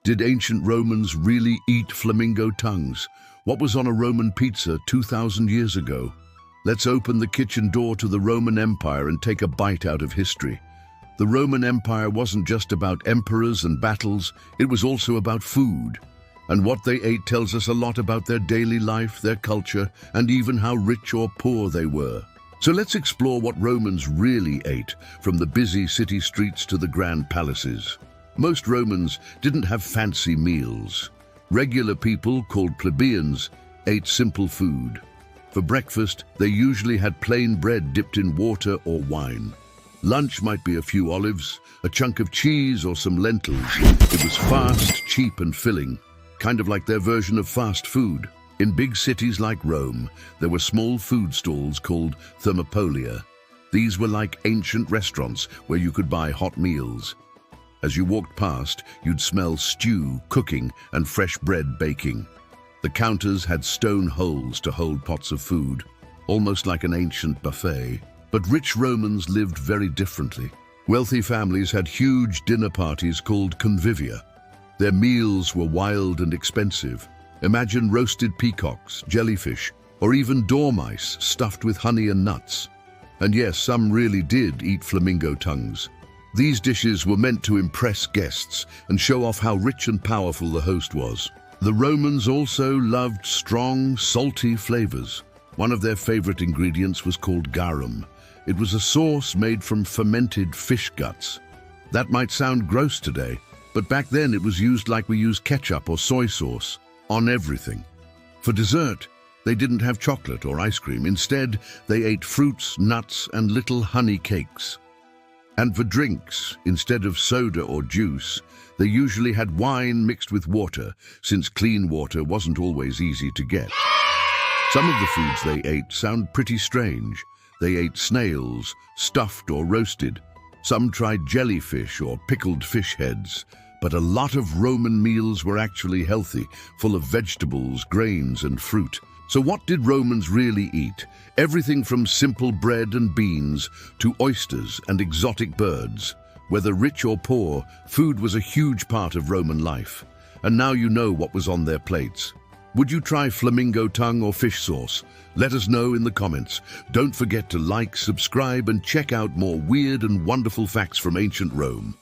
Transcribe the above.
Did ancient Romans really eat flamingo tongues? What was on a Roman pizza 2,000 years ago? Let's open the kitchen door to the Roman Empire and take a bite out of history. The Roman Empire wasn't just about emperors and battles, it was also about food. And what they ate tells us a lot about their daily life, their culture, and even how rich or poor they were. So let's explore what Romans really ate, from the busy city streets to the grand palaces. Most Romans didn't have fancy meals. Regular people, called plebeians, ate simple food. For breakfast, they usually had plain bread dipped in water or wine. Lunch might be a few olives, a chunk of cheese, or some lentils. It was fast, cheap, and filling, kind of like their version of fast food. In big cities like Rome, there were small food stalls called Thermopolia. These were like ancient restaurants where you could buy hot meals. As you walked past, you'd smell stew cooking and fresh bread baking. The counters had stone holes to hold pots of food, almost like an ancient buffet. But rich Romans lived very differently. Wealthy families had huge dinner parties called convivia. Their meals were wild and expensive. Imagine roasted peacocks, jellyfish, or even dormice stuffed with honey and nuts. And yes, some really did eat flamingo tongues. These dishes were meant to impress guests and show off how rich and powerful the host was. The Romans also loved strong, salty flavors. One of their favorite ingredients was called garum. It was a sauce made from fermented fish guts. That might sound gross today, but back then it was used like we use ketchup or soy sauce, on everything. For dessert, they didn't have chocolate or ice cream. Instead, they ate fruits, nuts, and little honey cakes. And for drinks, instead of soda or juice, they usually had wine mixed with water, since clean water wasn't always easy to get. Some of the foods they ate sound pretty strange. They ate snails, stuffed or roasted. Some tried jellyfish or pickled fish heads. But a lot of Roman meals were actually healthy, full of vegetables, grains, and fruit. So what did Romans really eat? Everything from simple bread and beans to oysters and exotic birds. Whether rich or poor, food was a huge part of Roman life. And now you know what was on their plates. Would you try flamingo tongue or fish sauce? Let us know in the comments. Don't forget to like, subscribe, and check out more weird and wonderful facts from ancient Rome.